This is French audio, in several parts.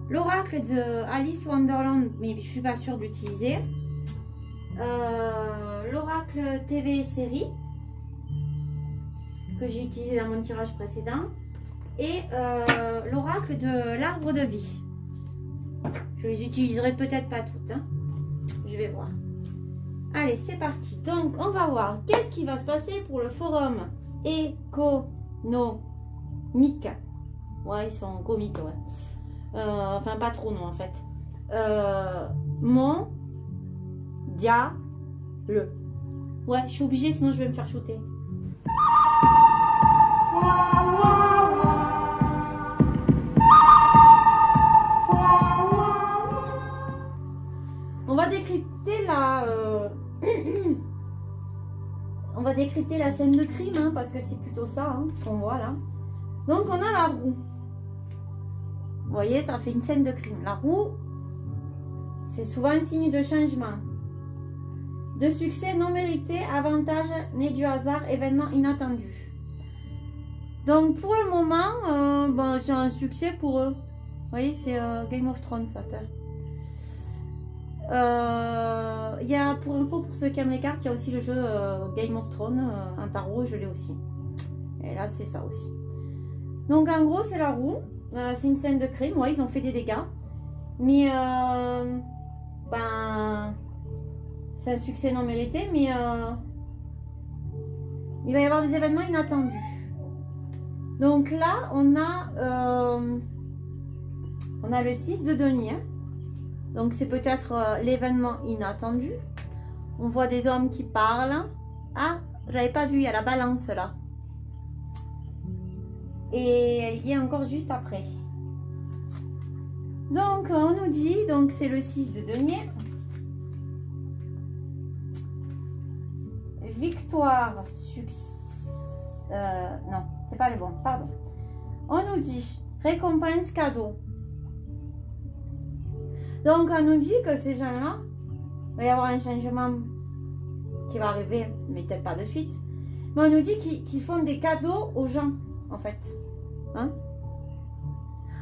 l'oracle de Alice Wonderland, mais je suis pas sûre d'utiliser. L'oracle TV série que j'ai utilisé dans mon tirage précédent et l'oracle de l'arbre de vie. Je les utiliserai peut-être pas toutes, hein. Je vais voir. Allez, c'est parti. Donc on va voir qu'est-ce qui va se passer pour le forum économique. Ouais, ils sont comiques, ouais. Enfin pas trop non en fait. Mondial. Ouais, je suis obligée, sinon je vais me faire shooter. On va décrypter la on va décrypter la scène de crime, hein, parce que c'est plutôt ça, hein, qu'on voit là. Donc on a la roue. Vous voyez, ça fait une scène de crime. La roue, c'est souvent un signe de changement, de succès non mérité, avantage né du hasard, événement inattendu. Donc pour le moment, ben, c'est un succès pour eux. Vous voyez, c'est Game of Thrones, ça. Il y a, pour info, pour ceux qui aiment les cartes, il y a aussi le jeu Game of Thrones, un tarot, je l'ai aussi. Et là, c'est ça aussi. Donc en gros, c'est la roue. C'est une scène de crime. Ouais, ils ont fait des dégâts. Mais ben, c'est un succès non mérité. Mais il va y avoir des événements inattendus. Donc là, on a le 6 de denier. Donc c'est peut-être l'événement inattendu. On voit des hommes qui parlent. Ah, j'avais pas vu, il y a la balance là. Et il y a encore juste après. Donc on nous dit, donc c'est le 6 de denier. Victoire, succès. Non, c'est pas le bon, pardon. On nous dit récompense, cadeau. Donc on nous dit que ces gens-là, il va y avoir un changement qui va arriver, mais peut-être pas de suite. Mais on nous dit qu'ils font des cadeaux aux gens, en fait. Hein?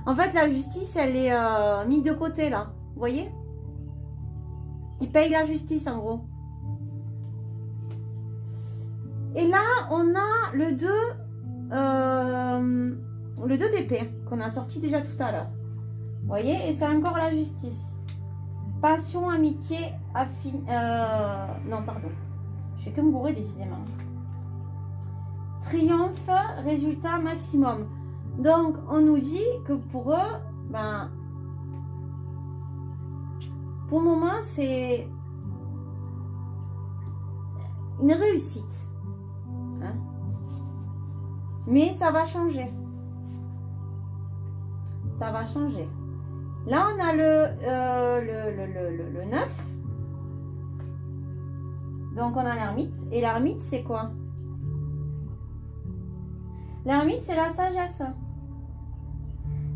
En fait, la justice, elle est mise de côté, là. Vous voyez? Ils payent la justice, en gros. Et là, on a le 2 d'épée, qu'on a sorti déjà tout à l'heure. Vous voyez? Et c'est encore la justice. Passion, amitié, non, pardon. Je fais que me bourrer, décidément. Triomphe, résultat maximum. Donc, on nous dit que pour eux, ben, pour le moment, c'est une réussite. Hein? Mais ça va changer. Ça va changer. Là, on a le 9. Donc, on a l'ermite. Et l'ermite, c'est quoi? L'ermite, c'est la sagesse.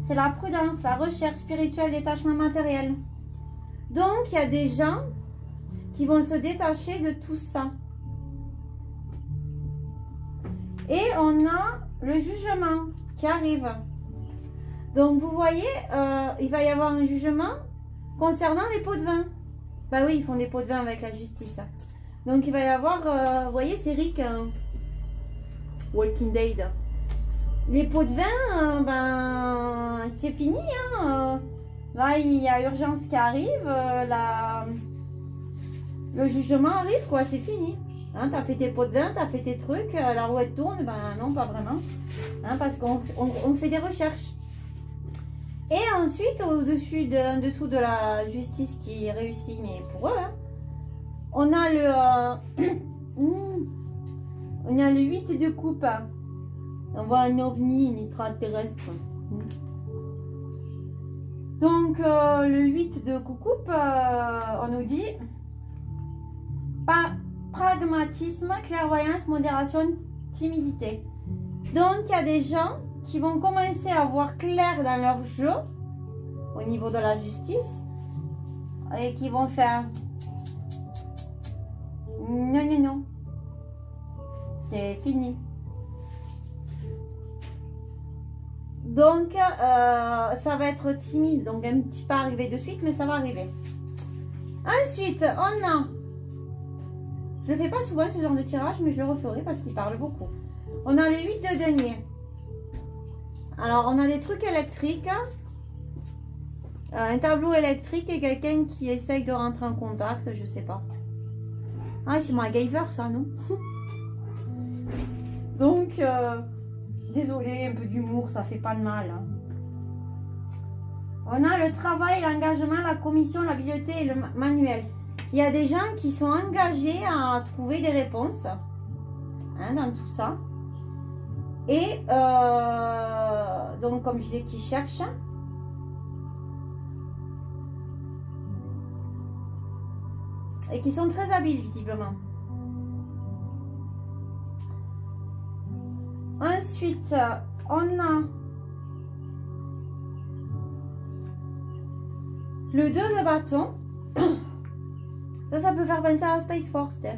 C'est la prudence, la recherche spirituelle, détachement matériel. Donc, il y a des gens qui vont se détacher de tout ça. Et on a le jugement qui arrive. Donc, vous voyez, il va y avoir un jugement concernant les pots de vin. Bah oui, ils font des pots de vin avec la justice. Donc, il va y avoir, vous voyez, c'est Rick, Walking Dead. Les pots de vin, ben, c'est fini. Hein. Là, il y a urgence qui arrive. Le jugement arrive, quoi, c'est fini. Hein, t'as fait tes pots de vin, t'as fait tes trucs, la roue elle tourne. Ben non, pas vraiment. Hein, parce qu'on fait des recherches. Et ensuite, en dessous de la justice qui réussit, mais pour eux, hein, on a le 8 de coupe. On voit un ovni, une extraterrestre. Donc, le 8 de coupe, on nous dit pragmatisme, clairvoyance, modération, timidité. Donc, il y a des gens qui vont commencer à voir clair dans leur jeu au niveau de la justice et qui vont faire non, non, non, c'est fini. Donc, ça va être timide. Donc, un petit pas arrivé de suite, mais ça va arriver. Ensuite, on a... Je ne fais pas souvent ce genre de tirage, mais je le referai parce qu'il parle beaucoup. On a le 8 de denier. Alors, on a des trucs électriques. Un tableau électrique et quelqu'un qui essaye de rentrer en contact, je sais pas. Ah, c'est MacGyver, ça, non? Donc, désolé, un peu d'humour, ça fait pas de mal. Hein. On a le travail, l'engagement, la commission, l'habileté et le manuel. Il y a des gens qui sont engagés à trouver des réponses hein, dans tout ça. Et donc, comme je disais, qui cherchent. Et qui sont très habiles, visiblement. Ensuite, on a le 2 de bâton. Ça peut faire penser à Space Force. Hein.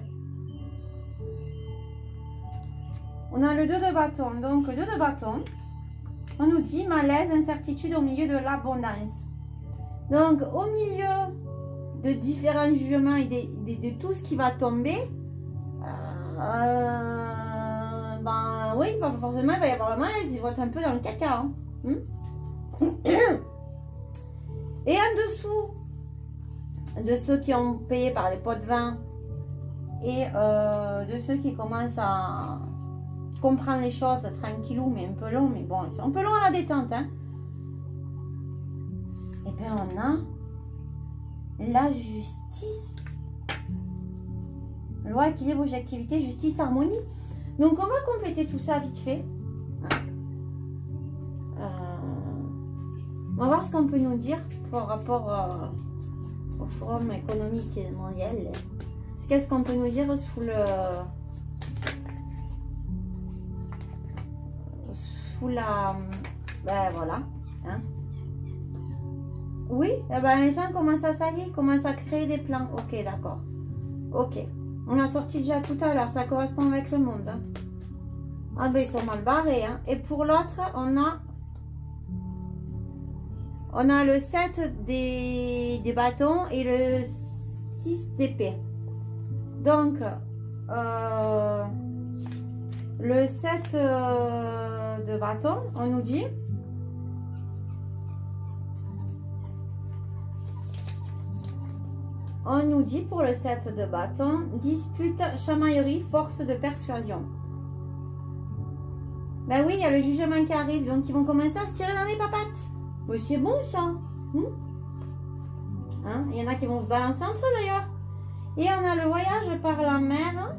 On a le 2 de bâton. Donc, le 2 de bâton, on nous dit malaise, incertitude au milieu de l'abondance. Donc, au milieu de différents jugements et de tout ce qui va tomber, ben oui, forcément, il va y avoir le malaise. Il va être un peu dans le caca. Hein. Et en dessous de ceux qui ont payé par les pots de vin et de ceux qui commencent à comprendre les choses tranquillou, mais un peu long, mais bon, ils sont un peu longs à la détente. Hein. Et bien, on a la justice. Loi, équilibre, objectivité, justice, harmonie. Donc, on va compléter tout ça vite fait. On va voir ce qu'on peut nous dire par rapport au Forum économique mondial. Qu'est-ce qu'on peut nous dire sous le... Sous la... Ben voilà. Hein. Oui, eh ben, les gens commencent à s'allier, commencent à créer des plans. Ok, d'accord. Ok. On l'a sorti déjà tout à l'heure, ça correspond avec le monde. Hein. Ah ben ils sont mal barrés. Hein. Et pour l'autre, on a le 7 des bâtons et le 6 d'épée. Donc, le 7 de bâtons, on nous dit... On nous dit pour le 7 de bâton, dispute, chamaillerie, force de persuasion. Ben oui, il y a le jugement qui arrive, donc ils vont commencer à se tirer dans les papates. Mais c'est bon ça. Hein, il y en a qui vont se balancer entre eux d'ailleurs. Et on a le voyage par la mer,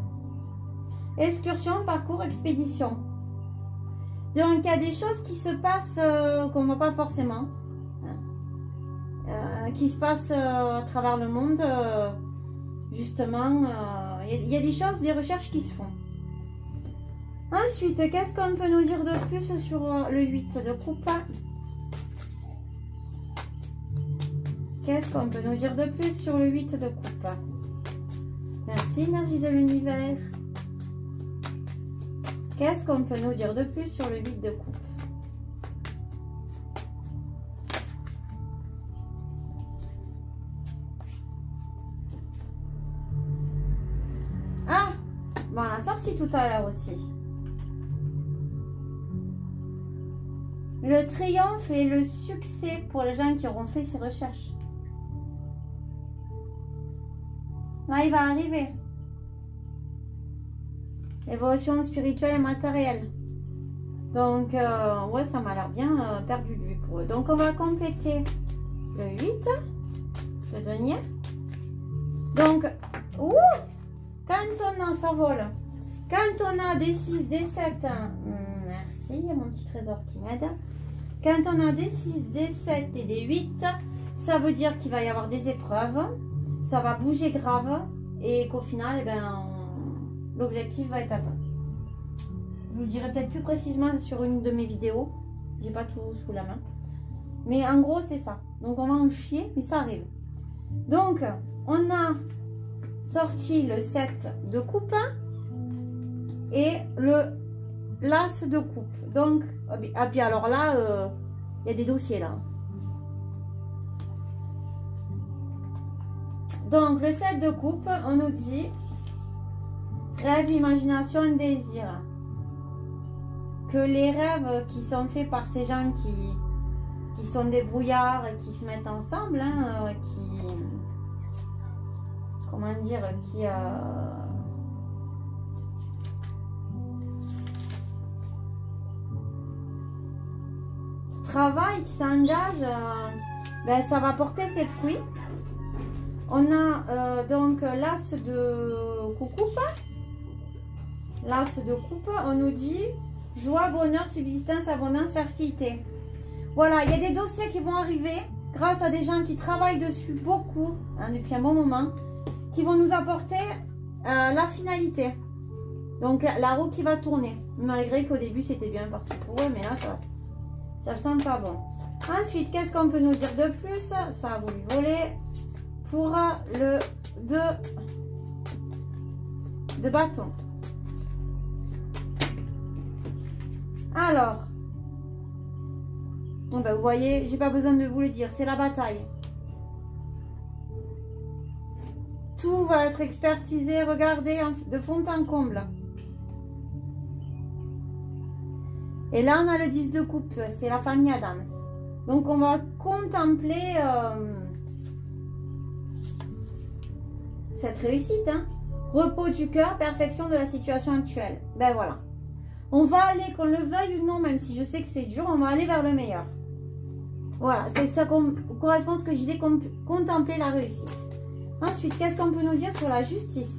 excursion, parcours, expédition. Donc il y a des choses qui se passent qu'on ne voit pas forcément. Qui se passe à travers le monde, justement, il y a des choses, des recherches qui se font. Ensuite, qu'est-ce qu'on peut nous dire de plus sur le 8 de coupe? Qu'est-ce qu'on peut nous dire de plus sur le 8 de coupe? Merci, énergie de l'univers. Qu'est-ce qu'on peut nous dire de plus sur le 8 de coupe? Bon, on l'a sorti tout à l'heure aussi. Le triomphe et le succès pour les gens qui auront fait ces recherches. Là, il va arriver. Évolution spirituelle et matérielle. Donc, ouais, ça m'a l'air bien perdu de vue pour eux. Donc, on va compléter le 8 de denier. Donc, ouh! Quand on a, ça vole. Quand on a des 6, des 7, merci, il y a mon petit trésor qui m'aide. Quand on a des 6, des 7 et des 8, ça veut dire qu'il va y avoir des épreuves. Ça va bouger grave et qu'au final, eh ben, l'objectif va être atteint. Je vous le dirai peut-être plus précisément sur une de mes vidéos. J'ai pas tout sous la main. Mais en gros, c'est ça. Donc, on va en chier, mais ça arrive. Donc, on a sorti le 7 de coupe et le l'as de coupe. Donc, ah, puis alors là, il y a des dossiers là. Donc, le 7 de coupe, on nous dit rêve, imagination, désir. Que les rêves qui sont faits par ces gens qui sont des brouillards et qui se mettent ensemble, hein, comment dire, qui travaillent, qui s'engagent, ben, ça va porter ses fruits. On a donc l'as de coupe. L'as de coupe, on nous dit joie, bonheur, subsistance, abondance, fertilité. Voilà, il y a des dossiers qui vont arriver grâce à des gens qui travaillent dessus beaucoup, hein, depuis un bon moment, qui vont nous apporter la finalité. Donc la roue qui va tourner, malgré qu'au début c'était bien parti pour eux, mais là ça sent pas bon. Ensuite, qu'est-ce qu'on peut nous dire de plus? Ça a voulu voler pour le 2 de bâton. Alors, bon ben vous voyez, j'ai pas besoin de vous le dire, c'est la bataille. Tout va être expertisé, regardé de fond en comble. Et là, on a le 10 de coupe, c'est la famille Adams. Donc, on va contempler cette réussite. Hein. Repos du cœur, perfection de la situation actuelle. Ben voilà. On va aller, qu'on le veuille ou non, même si je sais que c'est dur, on va aller vers le meilleur. Voilà, c'est ça correspond à ce que je disais, contempler la réussite. Ensuite, qu'est-ce qu'on peut nous dire sur la justice?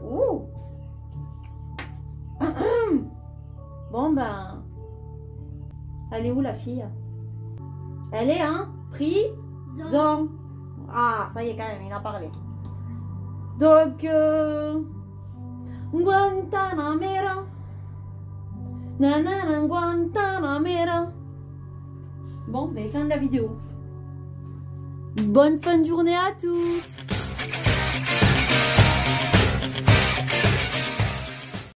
Ouh. Bon ben, elle est où la fille? Elle est en prison. Ah, ça y est quand même, il a parlé. Donc, Guantanamera. Nanana Guantanamera. Bon, ben fin de la vidéo. Bonne fin de journée à tous.